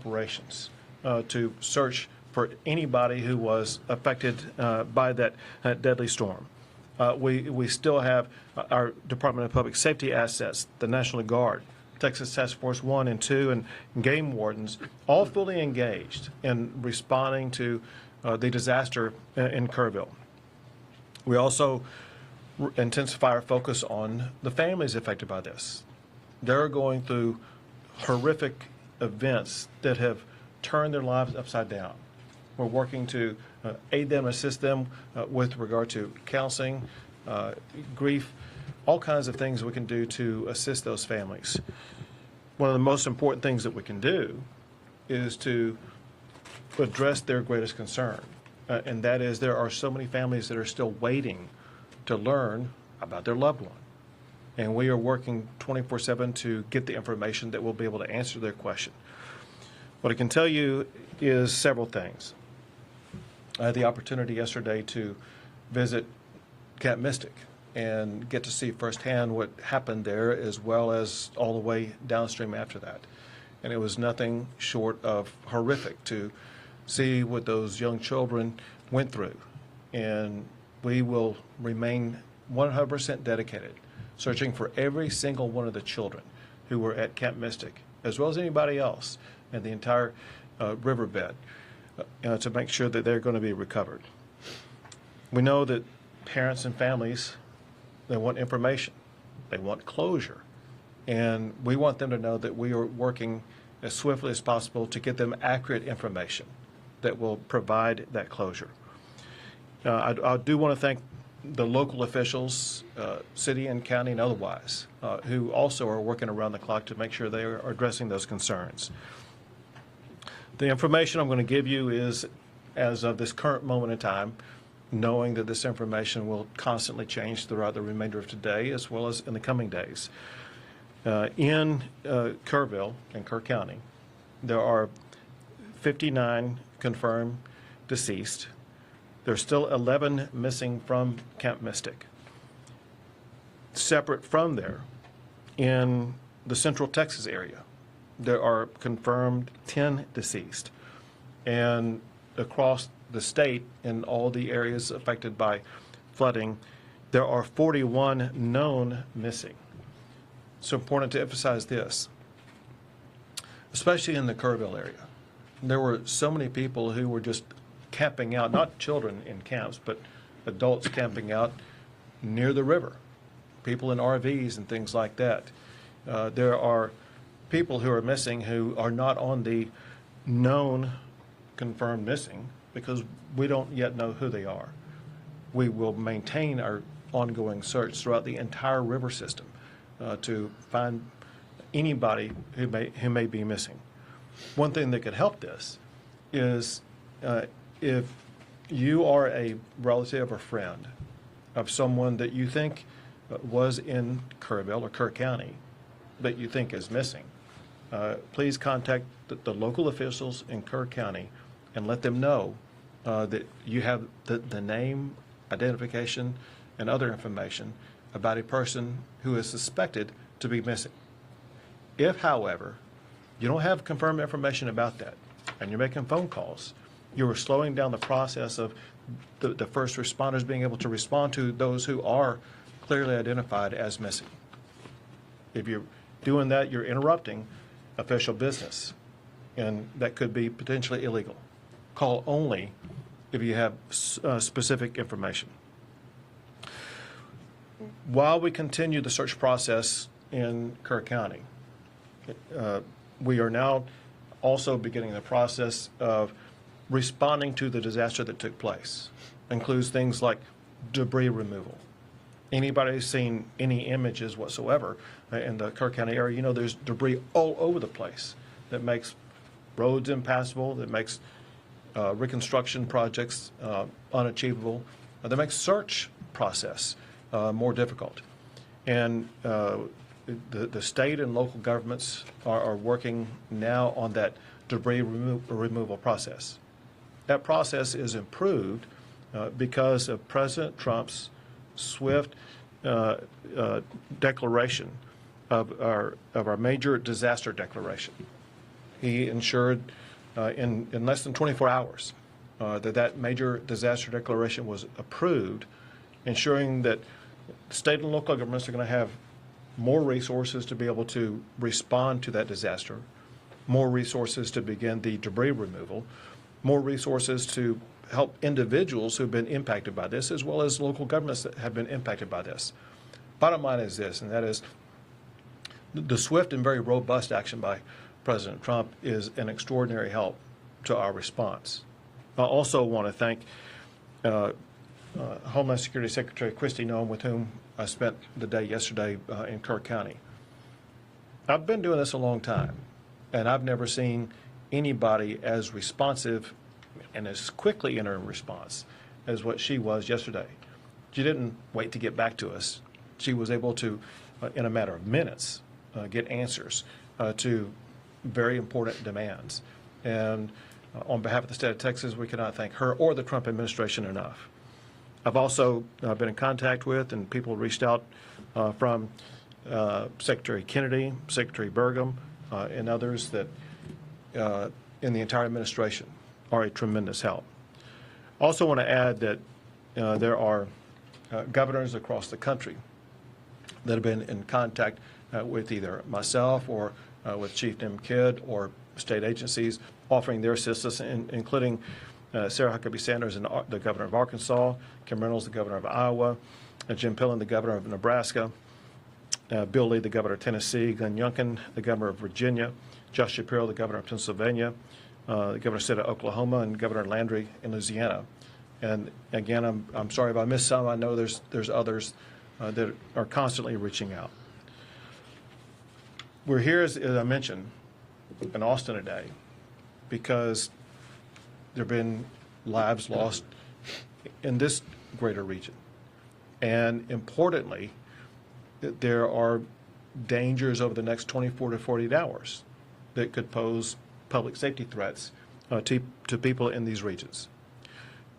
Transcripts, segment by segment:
operations to search for anybody who was affected by that deadly storm. We still have our Department of Public Safety assets, the National Guard, Texas Task Force 1 and 2, and game wardens, all fully engaged in responding to the disaster in Kerrville. We also intensify our focus on the families affected by this. They're going through horrific events that have turned their lives upside down. We're working to aid them, assist them with regard to counseling, grief, all kinds of things we can do to assist those families. One of the most important things that we can do is to address their greatest concern, and that is there are so many families that are still waiting to learn about their loved one. And we are working 24/7 to get the information that will be able to answer their question. What I can tell you is several things. I had the opportunity yesterday to visit Camp Mystic and get to see firsthand what happened there, as well as all the way downstream after that. And it was nothing short of horrific to see what those young children went through. And we will remain 100% dedicated, searching for every single one of the children who were at Camp Mystic, as well as anybody else in the entire riverbed, to make sure that they're going to be recovered. We know that parents and families, they want information, they want closure, and we want them to know that we are working as swiftly as possible to get them accurate information that will provide that closure. I do want to thank the local officials, city and county and otherwise, who also are working around the clock to make sure they are addressing those concerns. The information I'm going to give you is as of this current moment in time, knowing that this information will constantly change throughout the remainder of today as well as in the coming days. In Kerrville and Kerr County, there are 59 confirmed deceased. There's still 11 missing from Camp Mystic. Separate from there, in the Central Texas area, there are confirmed 10 deceased. And across the state, in all the areas affected by flooding, there are 41 known missing. It's important to emphasize this, especially in the Kerrville area. There were so many people who were just camping out, not children in camps, but adults camping out near the river, people in RVs and things like that. There are people who are missing who are not on the known confirmed missing because we don't yet know who they are. We will maintain our ongoing search throughout the entire river system to find anybody who may be missing. One thing that could help this is if you are a relative or friend of someone that you think was in Kerrville or Kerr County that you think is missing, please contact the local officials in Kerr County and let them know that you have the name, identification, and other information about a person who is suspected to be missing. If, however, you don't have confirmed information about that and you're making phone calls, you are slowing down the process of the first responders being able to respond to those who are clearly identified as missing. If you're doing that, you're interrupting official business, and that could be potentially illegal. Call only if you have specific information. While we continue the search process in Kerr County, we are now also beginning the process of responding to the disaster that took place. Includes things like debris removal. Anybody who's seen any images whatsoever in the Kerr County area, you know there's debris all over the place that makes roads impassable, that makes reconstruction projects unachievable, that makes search process more difficult. And the state and local governments are working now on that debris removal process. That process is improved because of President Trump's swift declaration of our major disaster declaration. he ensured in less than 24 hours that major disaster declaration was approved, ensuring that state and local governments are going to have more resources to be able to respond to that disaster, more resources to begin the debris removal, more resources to help individuals who've been impacted by this, as well as local governments that have been impacted by this. Bottom line is this, and that is the swift and very robust action by President Trump is an extraordinary help to our response. I also want to thank Homeland Security Secretary Kristi Noem, with whom I spent the day yesterday in Kerr County. I've been doing this a long time, and I've never seen anybody as responsive and as quickly in her response as what she was yesterday. She didn't wait to get back to us. She was able to, in a matter of minutes, get answers to very important demands. And on behalf of the state of Texas, we cannot thank her or the Trump administration enough. I've also been in contact with, and people reached out from Secretary Kennedy, Secretary Burgum, and others that in the entire administration are a tremendous help. Also want to add that there are governors across the country that have been in contact with either myself or with Chief Nim Kidd or state agencies offering their assistance, including Sarah Huckabee Sanders, the governor of Arkansas, Kim Reynolds, the governor of Iowa, Jim Pillen, the governor of Nebraska, Bill Lee, the governor of Tennessee, Glenn Youngkin, the governor of Virginia, Josh Shapiro, the governor of Pennsylvania, the governor of the state of Oklahoma, and Governor Landry in Louisiana. And again, I'm sorry if I missed some. I know there's others that are constantly reaching out. We're here, as I mentioned, in Austin today because there have been lives lost in this greater region. And importantly, there are dangers over the next 24 to 48 hours that could pose public safety threats to people in these regions.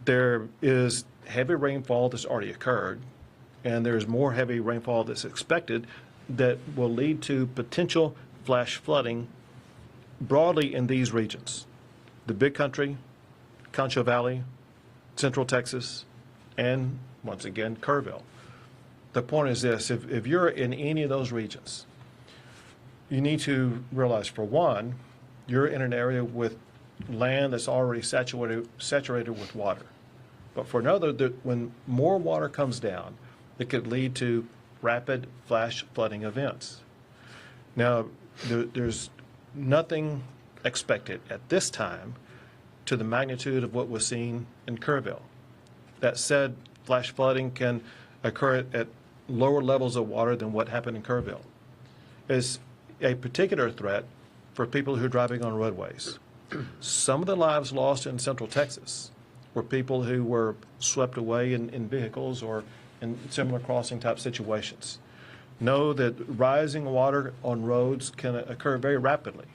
There is heavy rainfall that's already occurred, and there's more heavy rainfall that's expected that will lead to potential flash flooding broadly in these regions: the Big Country, Concho Valley, Central Texas, and once again, Kerrville. The point is this: if you're in any of those regions, you need to realize, for one, you're in an area with land that's already saturated with water. But for another, that when more water comes down, it could lead to rapid flash flooding events. Now, there's nothing expected at this time to the magnitude of what was seen in Kerrville. That said, flash flooding can occur at lower levels of water than what happened in Kerrville. It's a particular threat for people who are driving on roadways. Some of the lives lost in Central Texas were people who were swept away in vehicles or in similar crossing type situations. Know that rising water on roads can occur very rapidly.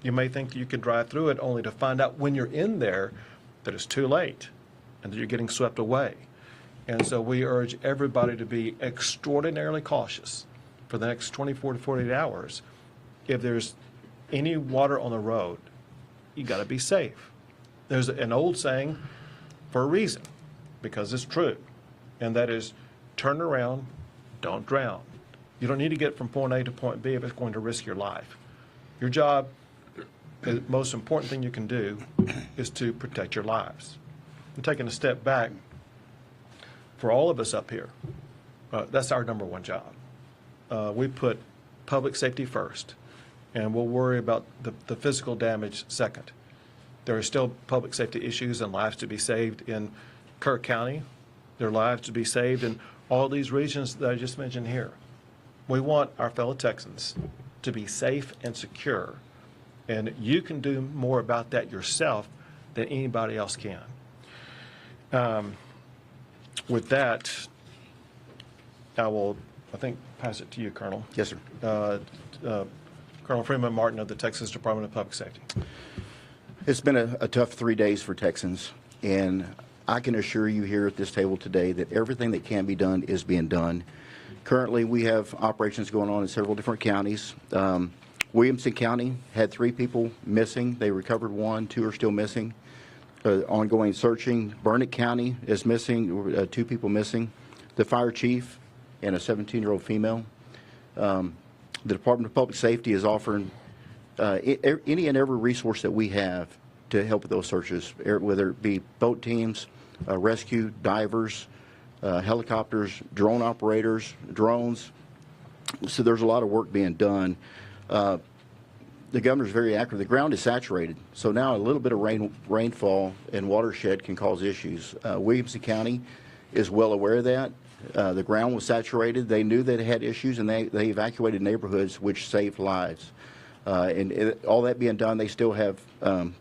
You may think that you can drive through it, only to find out when you're in there that it's too late and that you're getting swept away. And so we urge everybody to be extraordinarily cautious for the next 24 to 48 hours. If there's any water on the road, you got to be safe. There's an old saying for a reason, because it's true, and that is, turn around, don't drown. You don't need to get from point A to point B if it's going to risk your life. Your job, the most important thing you can do, is to protect your lives. And taking a step back, for all of us up here, that's our number one job. We put public safety first, and we'll worry about the physical damage second. There are still public safety issues and lives to be saved in Kerr County. There are lives to be saved in all these regions that I just mentioned here. We want our fellow Texans to be safe and secure, and you can do more about that yourself than anybody else can. With that, I think, pass it to you, Colonel. Yes, sir. Colonel Freeman Martin of the Texas Department of Public Safety. It's been a tough 3 days for Texans, and I can assure you here at this table today that everything that can be done is being done. Currently, we have operations going on in several different counties. Williamson County had 3 people missing. They recovered 1, 2 are still missing. Ongoing searching. Burnett County is missing, 2 people missing. The fire chief and a 17-year-old female. The Department of Public Safety is offering any and every resource that we have to help with those searches, whether it be boat teams, rescue, divers, helicopters, drone operators, drones. So there's a lot of work being done. The governor's very accurate. The ground is saturated, so now a little bit of rainfall and watershed can cause issues. Williamson County is well aware of that. The ground was saturated. They knew that it had issues, and they evacuated neighborhoods, which saved lives. All that being done, they still have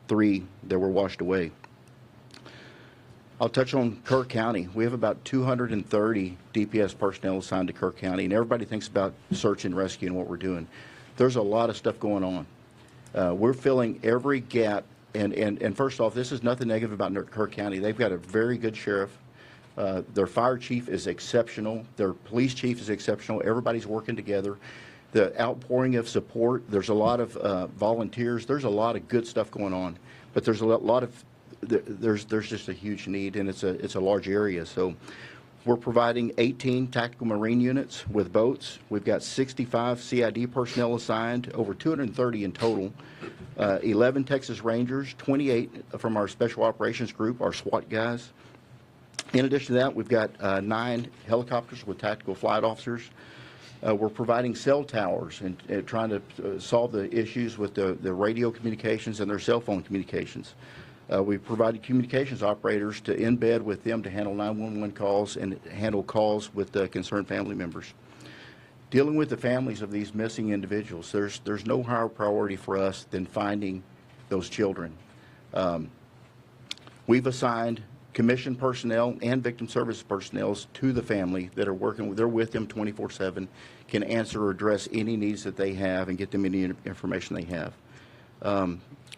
3 that were washed away. I'll touch on Kerr County. We have about 230 DPS personnel assigned to Kerr County, and everybody thinks about search and rescue and what we're doing. There's a lot of stuff going on. We're filling every gap, and first off, this is nothing negative about Kerr County. They've got a very good sheriff. Their fire chief is exceptional. Their police chief is exceptional. Everybody's working together. The outpouring of support, there's a lot of volunteers. There's a lot of good stuff going on, but there's a lot of there's just a huge need, and it's a large area. So we're providing 18 tactical marine units with boats. We've got 65 CID personnel assigned, over 230 in total, 11 Texas Rangers, 28 from our Special Operations Group, our SWAT guys. In addition to that, we've got 9 helicopters with tactical flight officers. We're providing cell towers and trying to solve the issues with the radio communications and their cell phone communications. We've provided communications operators to embed with them to handle 911 calls and handle calls with concerned family members. Dealing with the families of these missing individuals, there's no higher priority for us than finding those children. We've assigned commissioned personnel and victim service personnel to the family that are working. They're with them 24/7, can answer or address any needs that they have and get them any information they have.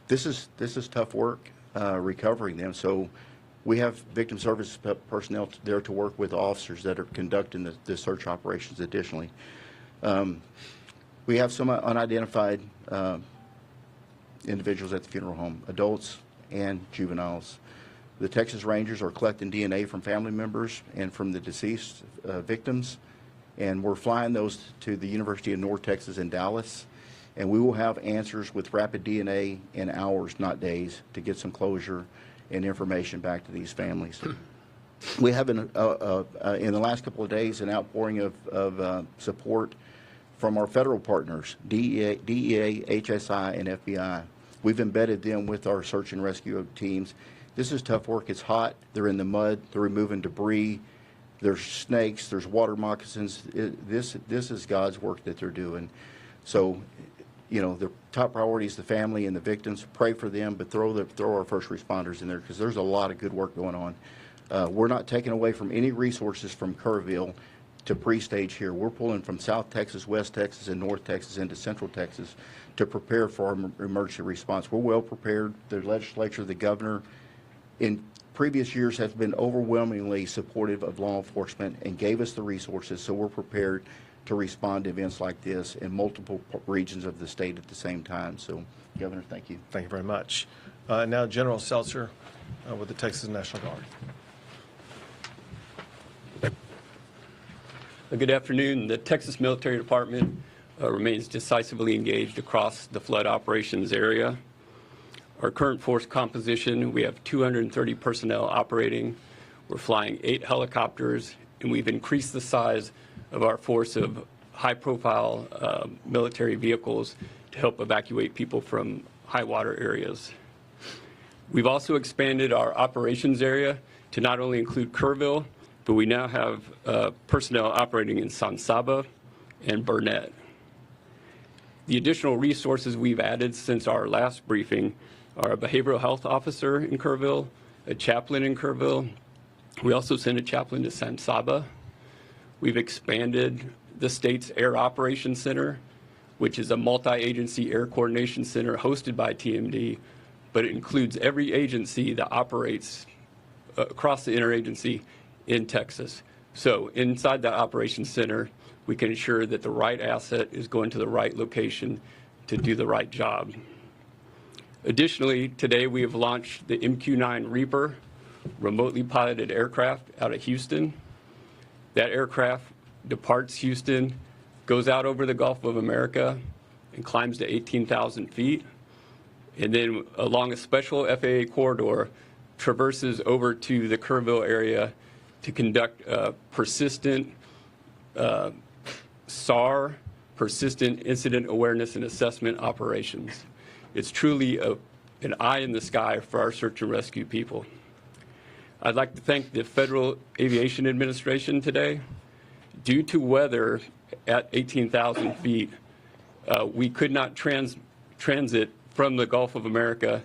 This is tough work, recovering them. So we have victim service personnel there to work with officers that are conducting the search operations additionally. We have some unidentified individuals at the funeral home, adults and juveniles. The Texas Rangers are collecting DNA from family members and from the deceased victims, and we're flying those to the University of North Texas in Dallas, and we will have answers with rapid DNA in hours, not days, to get some closure and information back to these families. We have, in the last couple of days, an outpouring of support from our federal partners, DEA, HSI, and FBI. We've embedded them with our search and rescue teams. This is tough work. It's hot. They're in the mud. They're removing debris. There's snakes. There's water moccasins. This is God's work that they're doing. So, you know, the top priority is the family and the victims. Pray for them, but throw our first responders in there, because there's a lot of good work going on. We're not taking away from any resources from Kerrville to pre-stage here. We're pulling from South Texas, West Texas, and North Texas into Central Texas to prepare for our emergency response. We're well prepared. The legislature, the governor, in previous years has been overwhelmingly supportive of law enforcement and gave us the resources, so we're prepared to respond to events like this in multiple regions of the state at the same time. So, Governor, thank you. Thank you very much. Now, General Seltzer with the Texas National Guard. Good afternoon. The Texas Military Department remains decisively engaged across the flood operations area. Our current force composition, we have 230 personnel operating. We're flying 8 helicopters, and we've increased the size of our force of high-profile military vehicles to help evacuate people from high water areas. We've also expanded our operations area to not only include Kerrville, but we now have personnel operating in San Saba and Burnett. The additional resources we've added since our last briefing are a behavioral health officer in Kerrville, a chaplain in Kerrville. We also sent a chaplain to San Saba. We've expanded the state's Air Operations Center, which is a multi-agency air coordination center hosted by TMD, but it includes every agency that operates across the interagency in Texas. So inside that operations center, we can ensure that the right asset is going to the right location to do the right job. Additionally, today we have launched the MQ-9 Reaper remotely piloted aircraft out of Houston. That aircraft departs Houston, goes out over the Gulf of America, and climbs to 18,000 feet, and then along a special FAA corridor, traverses over to the Kerrville area to conduct persistent SAR, persistent incident awareness and assessment operations. It's truly an eye in the sky for our search and rescue people. I'd like to thank the Federal Aviation Administration today. Due to weather at 18,000 feet, we could not transit from the Gulf of America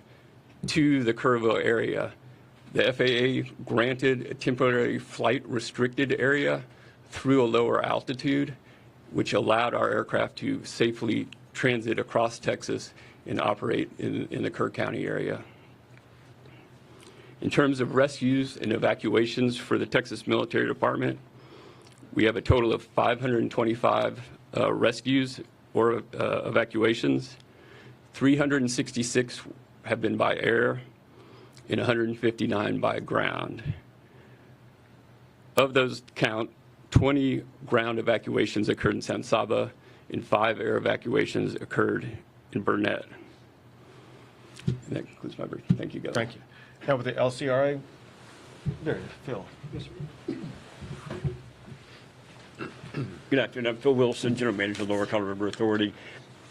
to the Kerrville area. The FAA granted a temporary flight restricted area through a lower altitude, which allowed our aircraft to safely transit across Texas and operate in the Kerr County area. In terms of rescues and evacuations for the Texas Military Department, we have a total of 525 rescues or evacuations. 366 have been by air and 159 by ground. Of those count, 20 ground evacuations occurred in San Saba and 5 air evacuations occurred in Burnett. And that concludes my brief. Thank you, Governor. Thank you. Now with the LCRA, there, Phil. Yes, sir. Good afternoon. I'm Phil Wilson, General Manager of the Lower Colorado River Authority.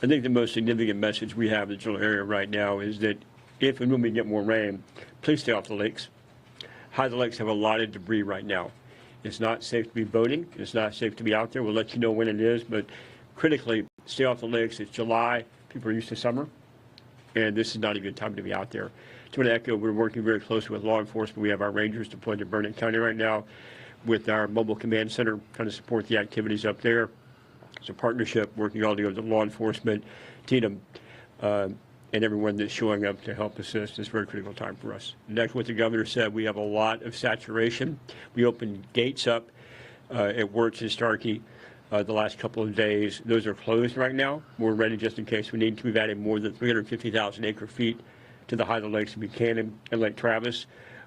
I think the most significant message we have in the general area right now is that if and when we get more rain, please stay off the lakes. The lakes have a lot of debris right now. It's not safe to be boating. It's not safe to be out there. We'll let you know when it is, but critically, stay off the lakes. It's July. People are used to summer, and this is not a good time to be out there. To echo, we're working very closely with law enforcement. We have our rangers deployed to Burnett County right now with our mobile command center trying to support the activities up there. It's a partnership working all together with law enforcement, TDM, and everyone that's showing up to help assist. It's a very critical time for us. Next, what the governor said, we have a lot of saturation. We opened gates up at Wirtz and Starkey the last couple of days. Those are closed right now. We're ready just in case we need to. We've added more than 350,000 acre feet to the height of lakes in Buchanan and Lake Travis.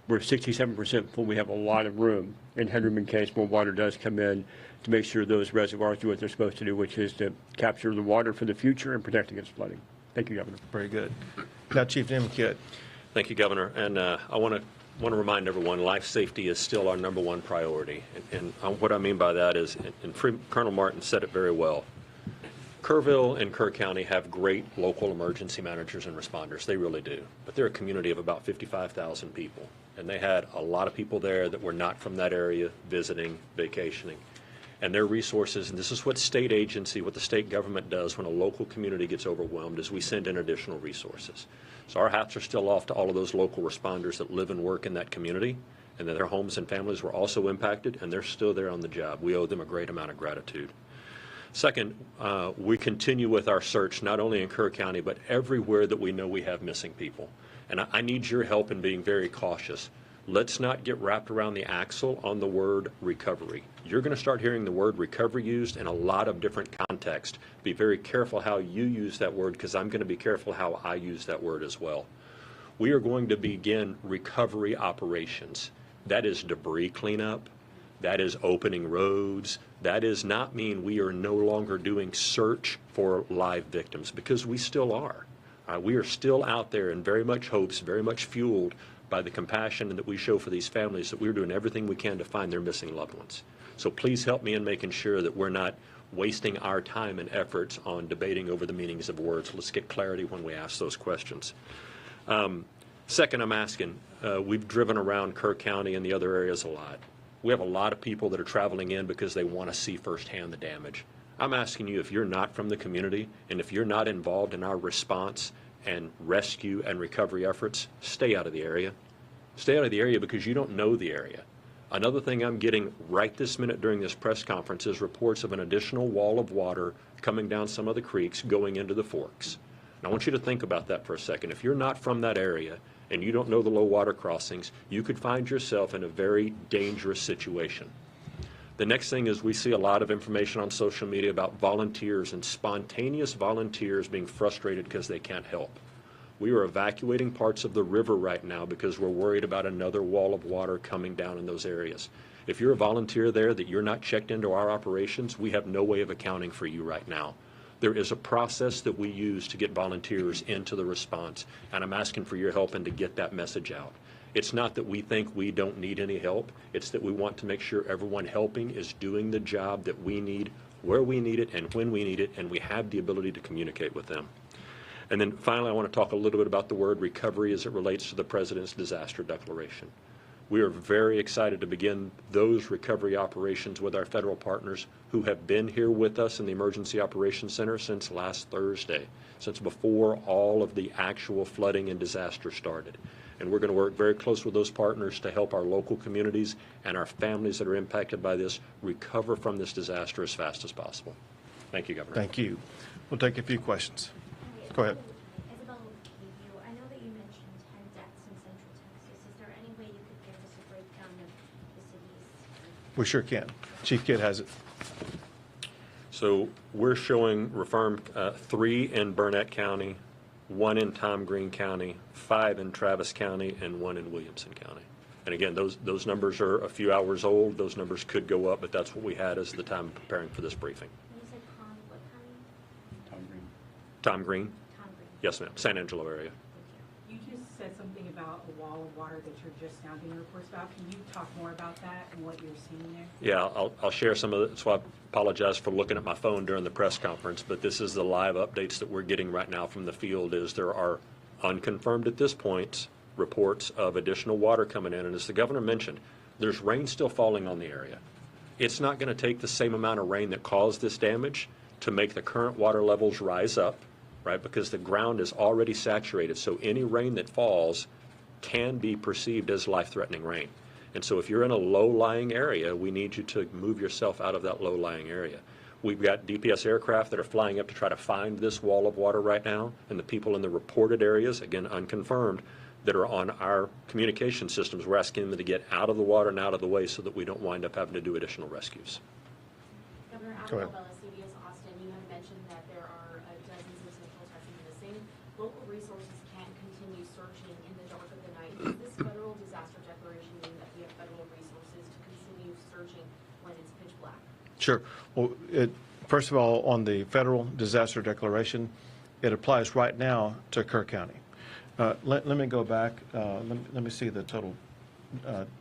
We're 67% full. We have a lot of room in headroom in case more water does come in to make sure those reservoirs do what they're supposed to do, which is to capture the water for the future and protect against flooding. Thank you, Governor. Very good. Now, Chief Nemkit. Thank you, Governor. And I want to remind everyone, life safety is still our #1 priority. And what I mean by that is, and Colonel Martin said it very well, Kerrville and Kerr County have great local emergency managers and responders. They really do. But they're a community of about 55,000 people. And they had a lot of people there that were not from that area visiting, vacationing. And their resources, and this is what state agency, what the state government does when a local community gets overwhelmed, is we send in additional resources. So our hats are still off to all of those local responders that live and work in that community, and that their homes and families were also impacted, and they're still there on the job. We owe them a great amount of gratitude. Second, we continue with our search, not only in Kerr County, but everywhere that we know we have missing people. And I need your help in being very cautious. Let's not get wrapped around the axle on the word recovery. You're going to start hearing the word recovery used in a lot of different contexts. Be very careful how you use that word, because I'm going to be careful how I use that word as well. We are going to begin recovery operations. That is debris cleanup. That is opening roads. That does not mean we are no longer doing search for live victims, because we still are. We are still out there and very much hopes, very much fueled by the compassion that we show for these families, that we're doing everything we can to find their missing loved ones. So please help me in making sure that we're not wasting our time and efforts on debating over the meanings of words. Let's get clarity when we ask those questions. Second, I'm asking, we've driven around Kerr County and the other areas a lot. We have a lot of people that are traveling in because they want to see firsthand the damage. I'm asking you, if you're not from the community and if you're not involved in our response and rescue and recovery efforts, stay out of the area. Stay out of the area because you don't know the area. Another thing I'm getting right this minute during this press conference is reports of an additional wall of water coming down some of the creeks going into the forks. And I want you to think about that for a second. If you're not from that area and you don't know the low water crossings, you could find yourself in a very dangerous situation. The next thing is we see a lot of information on social media about volunteers and spontaneous volunteers being frustrated because they can't help. We are evacuating parts of the river right now because we're worried about another wall of water coming down in those areas. If you're a volunteer there that you're not checked into our operations, we have no way of accounting for you right now. There is a process that we use to get volunteers into the response, and I'm asking for your help and to get that message out. It's not that we think we don't need any help. It's that we want to make sure everyone helping is doing the job that we need, where we need it, and when we need it, and we have the ability to communicate with them. And then finally, I want to talk a little bit about the word recovery as it relates to the President's disaster declaration. We are very excited to begin those recovery operations with our federal partners who have been here with us in the Emergency Operations Center since last Thursday, since before all of the actual flooding and disaster started. And we're going to work very close with those partners to help our local communities and our families that are impacted by this recover from this disaster as fast as possible. Thank you, Governor. Thank you. We'll take a few questions. Go ahead. Isabel, I know that you mentioned 10 deaths in Central Texas. Is there any way you could give us a breakdown of the cities? We sure can. Chief Kidd has it. So we're showing reaffirmed 3 in Burnett County, 1 in Tom Green County, 5 in Travis County, and 1 in Williamson County. And again, those numbers are a few hours old. Those numbers could go up, but that's what we had as the time preparing for this briefing. You said what county? Tom Green. Tom Green? Tom Green. Yes, ma'am. San Angelo area. Thank You just said something about a wall of water that you're just now getting reports about. Can you talk more about that and what you're seeing there? Yeah, I'll share some of it. So I apologize for looking at my phone during the press conference, but this is the live updates that we're getting right now from the field. Is there are unconfirmed at this point reports of additional water coming in. And as the governor mentioned, there's rain still falling on the area. It's not going to take the same amount of rain that caused this damage to make the current water levels rise up, right? Because the ground is already saturated. So any rain that falls can be perceived as life-threatening rain. And so if you're in a low-lying area, we need you to move yourself out of that low-lying area. We've got DPS aircraft that are flying up to try to find this wall of water right now, and the people in the reported areas, again, unconfirmed, that are on our communication systems, we're asking them to get out of the water and out of the way so that we don't wind up having to do additional rescues. Governor Go ahead. Abbott, CBS Austin, you had mentioned that there are dozens of Central Texans missing. Local resources can't continue searching in the dark of the night. Does this federal disaster declaration mean that we have federal resources to continue searching when it's pitch black? Sure. Well, first of all, on the federal disaster declaration, it applies right now to Kerr County. Let me go back. Let me see the total,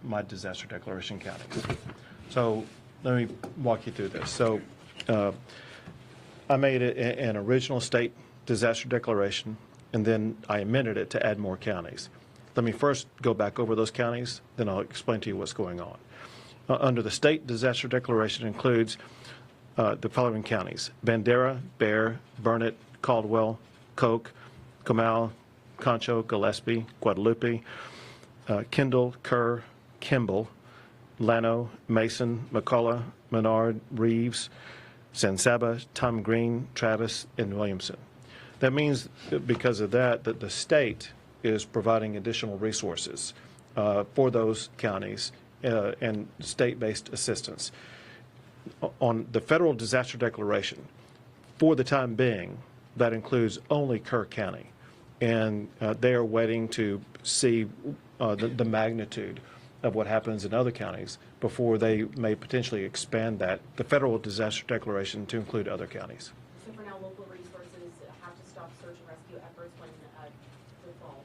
my disaster declaration counties. So let me walk you through this. So I made it an original state disaster declaration, and then I amended it to add more counties. Let me first go back over those counties, then I'll explain to you what's going on. Under the state disaster declaration includes the following counties: Bandera, Bear, Burnett, Caldwell, Coke, Comal, Concho, Gillespie, Guadalupe, Kendall, Kerr, Kimball, Llano, Mason, McCullough, Menard, Reeves, San Saba, Tom Green, Travis, and Williamson. That means that because of that the state is providing additional resources for those counties and state-based assistance. On the federal disaster declaration, for the time being, that includes only Kerr County. And they are waiting to see the magnitude of what happens in other counties before they may potentially expand that, the federal disaster declaration, to include other counties. So for now, local resources have to stop search and rescue efforts when the fall.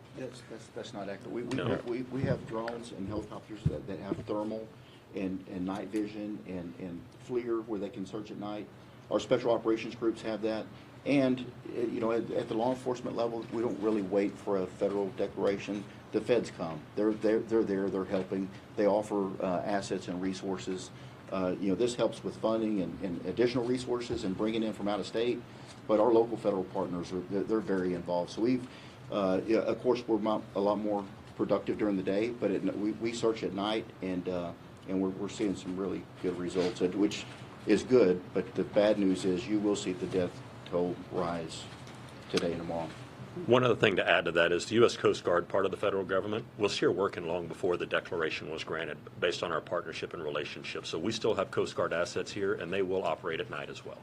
That's not accurate. No. We have drones and helicopters that have thermal and night vision and FLIR where they can search at night. Our special operations groups have that. And, you know, at the law enforcement level, we don't really wait for a federal declaration. The feds come. They're there, they're helping. They offer assets and resources. You know, this helps with funding and additional resources and bringing in from out of state. But our local federal partners, they're very involved. So we've, yeah, of course, we're a lot more productive during the day, but we search at night, and we're seeing some really good results, which is good. But the bad news is you will see the death toll rise today and tomorrow. One other thing to add to that is the U.S. Coast Guard, part of the federal government, was here working long before the declaration was granted based on our partnership and relationship. So we still have Coast Guard assets here, and they will operate at night as well.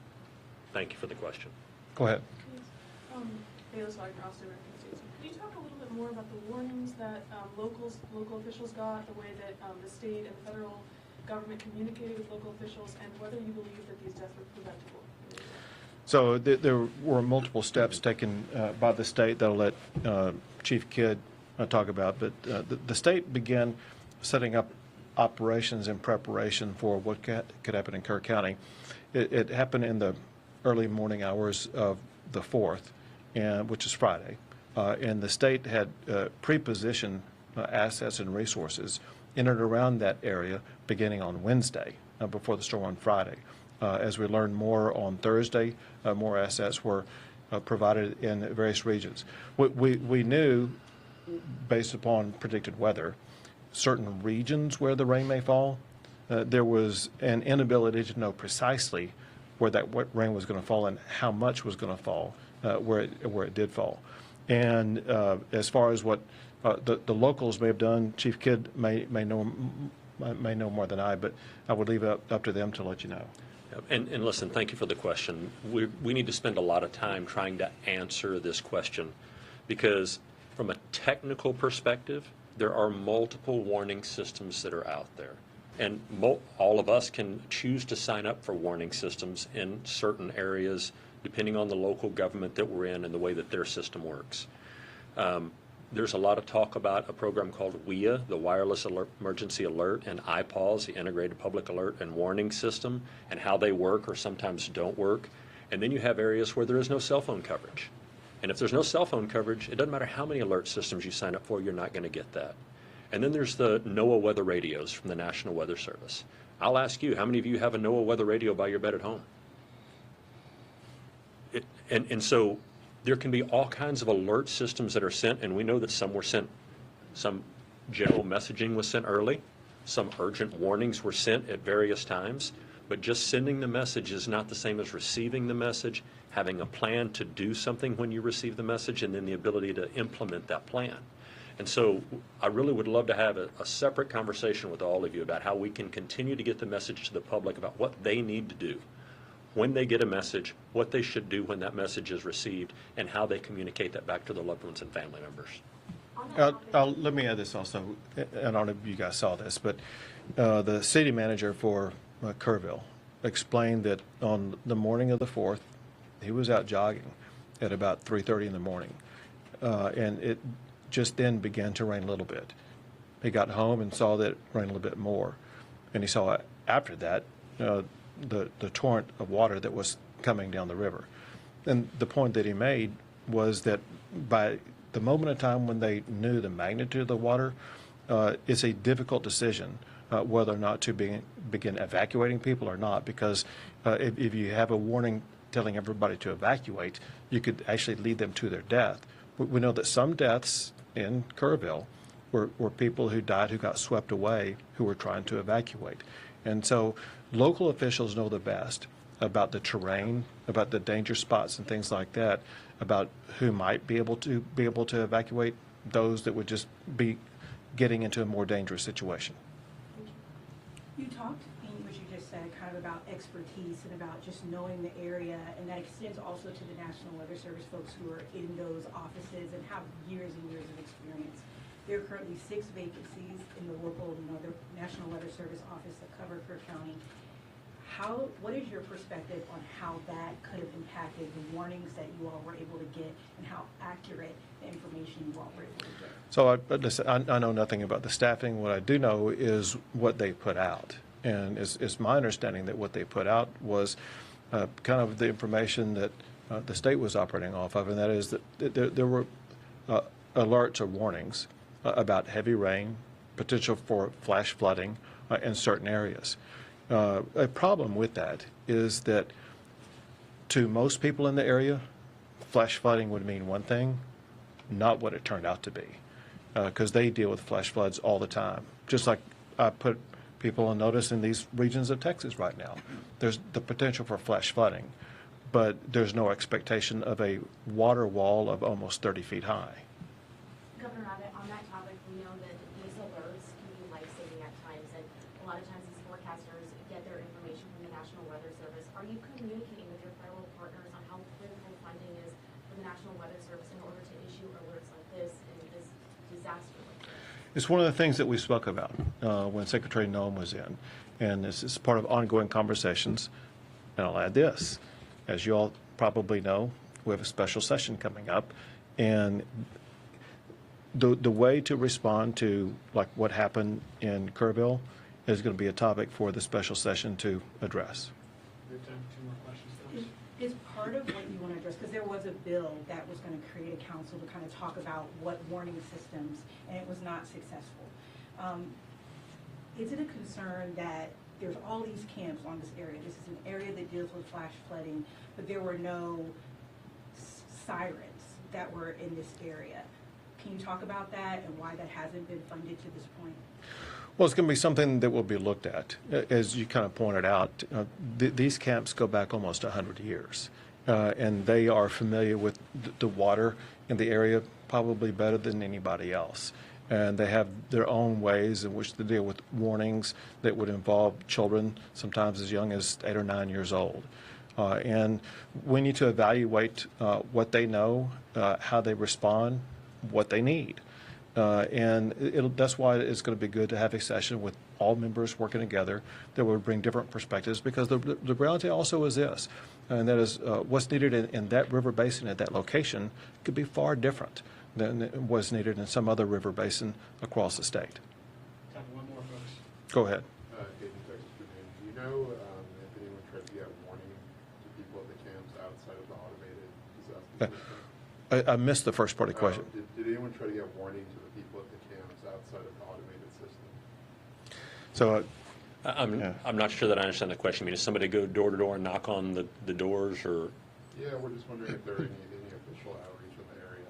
Thank you for the question. Go ahead. Bayless Wagner, also American States. Can you talk a little bit more about the warnings that local officials got, the way that the state and the federal government communicated with local officials, and whether you believe that these deaths were preventable? So there were multiple steps taken by the state that I'll let Chief Kidd talk about, but the state began setting up operations in preparation for what could happen in Kerr County. It happened in the early morning hours of the 4th, which is Friday, and the state had pre-positioned assets and resources in and around that area beginning on Wednesday before the storm on Friday. As we learned more on Thursday, more assets were provided in various regions. We knew, based upon predicted weather, certain regions where the rain may fall. There was an inability to know precisely where that rain was going to fall and how much was going to fall, where it did fall. And as far as what the locals may have done, Chief Kidd may know more than I, but I would leave it up to them to let you know. And listen, thank you for the question. We need to spend a lot of time trying to answer this question because from a technical perspective, there are multiple warning systems that are out there. And all of us can choose to sign up for warning systems in certain areas depending on the local government that we're in and the way that their system works. There's a lot of talk about a program called WIA, the Wireless Emergency Alert, and IPAWS, the Integrated Public Alert and Warning System, and how they work or sometimes don't work. And then you have areas where there is no cell phone coverage. And if there's no cell phone coverage, it doesn't matter how many alert systems you sign up for, you're not going to get that. And then there's the NOAA weather radios from the National Weather Service. I'll ask you, how many of you have a NOAA weather radio by your bed at home? And so there can be all kinds of alert systems that are sent, and we know that some were sent, some general messaging was sent early, some urgent warnings were sent at various times, but just sending the message is not the same as receiving the message, having a plan to do something when you receive the message, and then the ability to implement that plan. And so I really would love to have a separate conversation with all of you about how we can continue to get the message to the public about what they need to do when they get a message, what they should do when that message is received, and how they communicate that back to their loved ones and family members. Let me add this also. I don't know if you guys saw this, but the city manager for Kerrville explained that on the morning of the 4th, he was out jogging at about 3:30 in the morning, and it just then began to rain a little bit. He got home and saw that it rained a little bit more, and he saw after that the torrent of water that was coming down the river. And the point that he made was that by the moment of time when they knew the magnitude of the water, it's a difficult decision whether or not to begin evacuating people or not, because if you have a warning telling everybody to evacuate, you could actually lead them to their death. We know that some deaths in Kerrville were people who died who got swept away who were trying to evacuate. And so local officials know the best about the terrain, about the danger spots and things like that, about who might be able to evacuate, those that would just be getting into a more dangerous situation. You talked in what you just said kind of about expertise and about just knowing the area, and that extends also to the National Weather Service folks who are in those offices and have years and years of experience. There are currently 6 vacancies in the local, the National Weather Service office that cover Kerr County. What is your perspective on how that could have impacted the warnings that you all were able to get and how accurate the information you all were able to get? So I know nothing about the staffing. What I do know is what they put out. And it's my understanding that what they put out was kind of the information that the state was operating off of, and that is that there were alerts or warnings about heavy rain, potential for flash flooding in certain areas. A problem with that is that to most people in the area, flash flooding would mean one thing, not what it turned out to be, because they deal with flash floods all the time. Just like I put people on notice in these regions of Texas right now, there's the potential for flash flooding. but there's no expectation of a water wall of almost 30 feet high. Governor Abbott, on that topic, we know that these alerts can be life-saving at times, and a lot of times these forecasters get their information from the National Weather Service. Are you communicating with your federal partners on how critical funding is for the National Weather Service in order to issue alerts like this and this disaster like this? It's one of the things that we spoke about when Secretary Noem was in, and this is part of ongoing conversations. And I'll add this. As you all probably know, we have a special session coming up, and the way to respond to like what happened in Kerrville is going to be a topic for the special session to address. We have time for 2 more questions, though. Is part of what you want to address, because there was a bill that was going to create a council to kind of talk about what warning systems, and it was not successful. Is it a concern that there's all these camps on this area? This is an area that deals with flash flooding, but there were no sirens that were in this area. Can you talk about that and why that hasn't been funded to this point? Well, it's going to be something that will be looked at. As you kind of pointed out, these camps go back almost 100 years, and they are familiar with the water in the area probably better than anybody else. And they have their own ways in which to deal with warnings that would involve children, sometimes as young as 8 or 9 years old. And we need to evaluate what they know, how they respond, what they need. And that's why it's going to be good to have a session with all members working together that would bring different perspectives, because the reality also is this, and that is what's needed in that river basin at that location could be far different than was needed in some other river basin across the state. Time for 1 more, folks. Go ahead. Dayton, Texas Tribune. Do you know if anyone tried to get warning to people at the camps outside of the automated disaster system? I missed the first part of the question. Did anyone try to get warning to the people at the camps outside of the automated system? So I'm not sure that I understand the question. I mean, does somebody go door to door and knock on the doors, or? Yeah, we're just wondering if there are any official outreach in the area.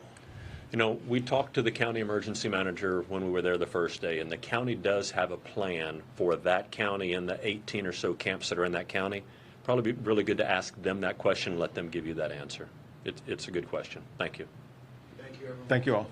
You know, we talked to the county emergency manager when we were there the first day, and the county does have a plan for that county and the 18 or so camps that are in that county. Probably be really good to ask them that question and let them give you that answer. It's a good question. Thank you. Thank you, everyone. thank you all.